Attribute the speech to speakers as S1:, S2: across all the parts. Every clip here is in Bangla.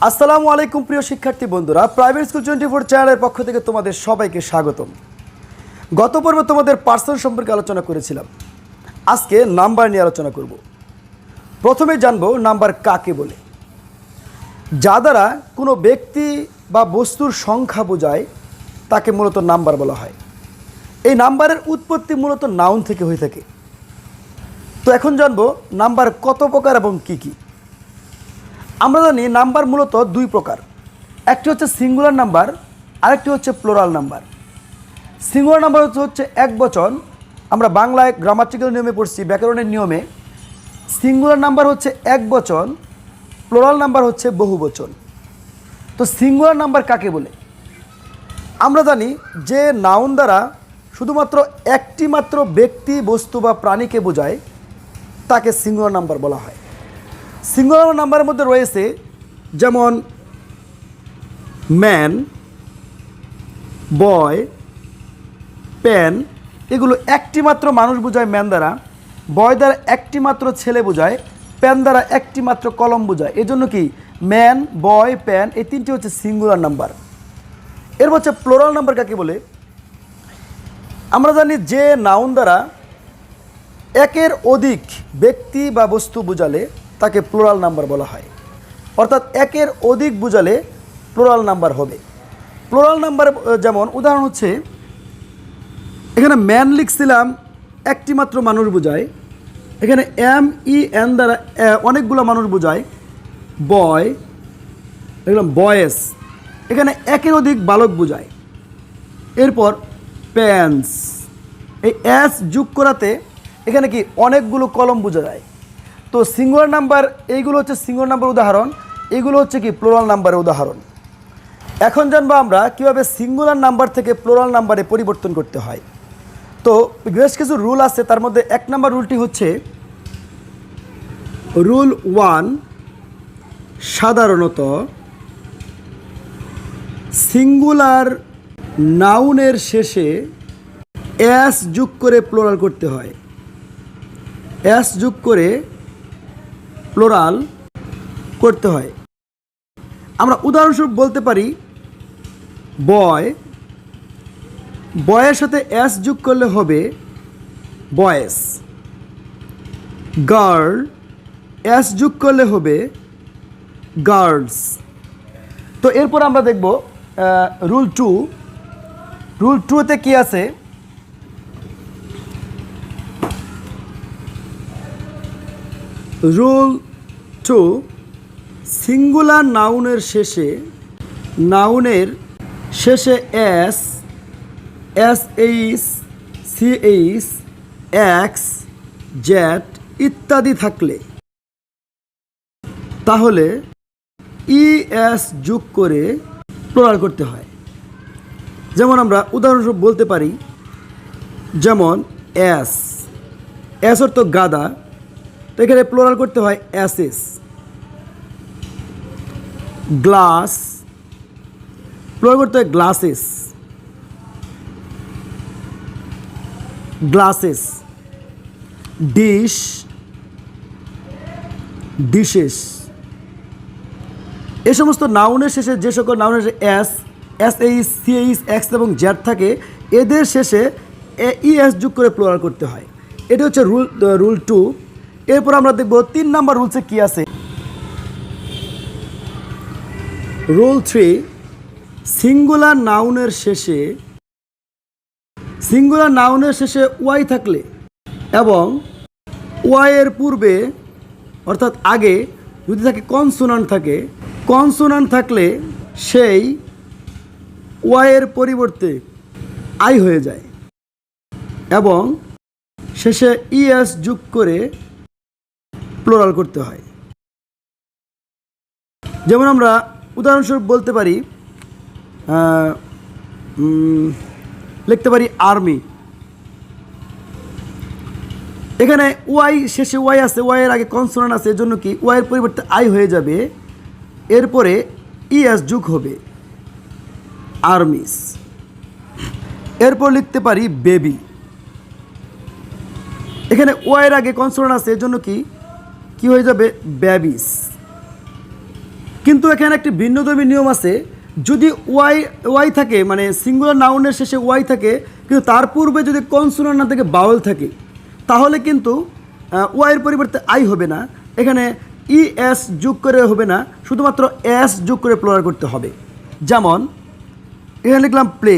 S1: আসসালামু আলাইকুম প্রিয় শিক্ষার্থী বন্ধুরা, প্রাইভেট স্কুল 24 চ্যানেলের পক্ষ থেকে তোমাদের সবাইকে স্বাগতম। গত পর্বে তোমাদের পার্সন সম্পর্কে আলোচনা করেছিলাম। আজকে নাম্বার নিয়ে আলোচনা করব। প্রথমে জানবো নাম্বার কাকে বলে। যা দ্বারা কোনো ব্যক্তি বা বস্তুর সংখ্যা বোঝায় তাকে মূলত নাম্বার বলা হয়। এই নাম্বারের উৎপত্তি মূলত নাউন থেকে হয়ে থাকে। তো এখন জানবো নাম্বার কত প্রকার এবং কি কি। আমরা জানি নাম্বার মূলত দুই প্রকার, একটি হচ্ছে সিঙ্গুলার নাম্বার, আরেকটি হচ্ছে প্লোরাল নাম্বার। সিঙ্গুলার নাম্বার হচ্ছে এক বচন। আমরা বাংলায় গ্রামাটিক্যাল নিয়মে পড়ছি, ব্যাকরণের নিয়মে সিঙ্গুলার নাম্বার হচ্ছে এক বচন, প্লোরাল নাম্বার হচ্ছে বহু বচন। তো সিঙ্গুলার নাম্বার কাকে বলে? আমরা জানি যে নাউন দ্বারা শুধুমাত্র একটি মাত্র ব্যক্তি, বস্তু বা প্রাণীকে বোঝায় তাকে সিঙ্গুলার নাম্বার বলা হয়। সিঙ্গুলার নাম্বারের মধ্যে রয়েছে যেমন ম্যান, বয়, পেন। এগুলো একটি মাত্র মানুষ বোঝায় ম্যান দ্বারা, বয় দ্বারা একটি মাত্র ছেলে বোঝায়, পেন দ্বারা একটি মাত্র কলম বোঝায়। এই জন্য কি ম্যান, বয়, পেন এই তিনটি হচ্ছে সিঙ্গুলার নাম্বার। এর হচ্ছে প্লোরাল নাম্বার কাকে বলে? আমরা জানি যে নাউন দ্বারা একের অধিক ব্যক্তি বা বস্তু বোঝালে তাকে প্লোরাল নাম্বার বলা হয়। অর্থাৎ একের অধিক বোঝালে প্লোরাল নাম্বার হবে। প্লোরাল নাম্বার যেমন উদাহরণ হচ্ছে, এখানে ম্যান লিখছিলাম একটি মাত্র মানুষ বোঝায়, এখানে MEN দ্বারা অনেকগুলো মানুষ বোঝায়। বয় লিখলাম বয়েস, এখানে একের অধিক বালক বোঝায়। এরপর প্যান্স, এই এস যোগ করাতে এখানে কি অনেকগুলো কলম বোঝা যায়। তো সিঙ্গুলার নাম্বার এইগুলো হচ্ছে সিঙ্গুলার নাম্বার উদাহরণ, এইগুলো হচ্ছে কি প্লোরাল নাম্বারের উদাহরণ। এখন জানবো আমরা কীভাবে সিঙ্গুলার নাম্বার থেকে প্লোরাল নাম্বারে পরিবর্তন করতে হয়। তো বেশ কিছু রুল আছে, তার মধ্যে এক নাম্বার রুলটি হচ্ছে রুল 1। সাধারণত সিঙ্গুলার নাউনের শেষে এস যোগ করে প্লোরাল করতে হয়। এস যোগ করে প্লোরাল করতে হয়। আমরা উদাহরণস্বরূপ বলতে পারি বয়, বয়ের সাথে এস যোগ করলে হবে বয়েস। গার্ল, এস যোগ করলে হবে গার্লস। তো এরপর আমরা দেখব রুল 2। রুল 2তে কি আছে? রুল 2, সিঙ্গুলার নাউনের শেষে S, SH, CH, X, Z ইত্যাদি থাকলে তাহলে ES যোগ করে প্লোরাল করতে হয়। যেমন আমরা উদাহরণস্বরূপ বলতে পারি, যেমন এস অর্থ গাদা, তো এখানে প্লোরাল করতে হয় SS। গ্লাস, প্লোরাল করতে হয় গ্লাসেস, গ্লাসেস। Dish, dishes. এ সমস্ত নাউনের শেষে যে সকল নাউনের এস, SH, CH, X এবং Z থাকে, এদের শেষে ES যোগ করে প্লোরাল করতে হয়। এটা হচ্ছে রুল 2। এরপর আমরা দেখব 3 নাম্বার রুলসে কি আছে। রুল 3, সিঙ্গুলার নাউনের শেষে ওয়াই থাকলে এবং ওয়াইয়ের পূর্বে অর্থাৎ আগে যদি থাকে কনসোনান্ট থাকলে সেই ওয়াইয়ের পরিবর্তে আই হয়ে যায় এবং শেষে ES যোগ করে প্লোরাল করতে হয়। যেমন আমরা উদাহরণস্বরূপ বলতে পারি, লিখতে পারি আর্মি। এখানে ওয়াই শেষে ওয়াই আছে, ওয়াইয়ের আগে কনসোনান্ট আছে, এজন্য কি ওয়াইয়ের পরিবর্তে আই হয়ে যাবে, এরপরে ES যোগ হবে আর্মিস। এরপর লিখতে পারি বেবি। এখানে ওয়াইয়ের আগে কনসোনান্ট আছে, এজন্য কি হয়ে যাবে বেবিস। কিন্তু এখানে একটি ভিন্নধর্মী নিয়ম আছে, যদি ওয়াই ওয়াই থাকে মানে সিঙ্গুলার নাউনের শেষে ওয়াই থাকে কিন্তু তার পূর্বে যদি কনসোনান্ট না থেকে বাউল থাকে তাহলে কিন্তু ওয়াইয়ের পরিবর্তে আই হবে না, এখানে ই এস যোগ করে হবে না, শুধুমাত্র এস যোগ করে প্লুরাল করতে হবে। যেমন এখানে লিখলাম প্লে,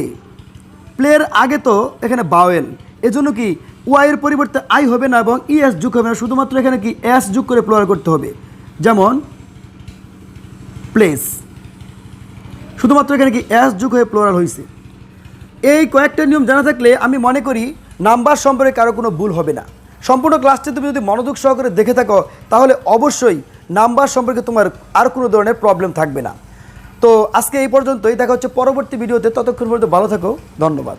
S1: প্লের আগে তো এখানে বাওয়েল, এজন্য কি ওয়াইয়ের পরিবর্তে আই হবে না এবং ই এস যোগ হবে না, শুধুমাত্র এখানে কি এস যোগ করে প্লুরাল করতে হবে। যেমন প্লেস, শুধুমাত্র এখানে কি এস যোগ হয়ে প্লুরাল হয়েছে। এই কয়েকটা নিয়ম জানা থাকলে আমি মনে করি নাম্বার সম্পর্কে কারো কোনো ভুল হবে না। সম্পূর্ণ ক্লাসটি তুমি যদি মনোযোগ সহকারে দেখে থাকো তাহলে অবশ্যই নাম্বার সম্পর্কে তোমার আর কোনো ধরনের প্রবলেম থাকবে না। তো আজকে এই পর্যন্তই, দেখা হচ্ছে পরবর্তী ভিডিওতে, ততক্ষণ পর্যন্ত ভালো থাকো, ধন্যবাদ।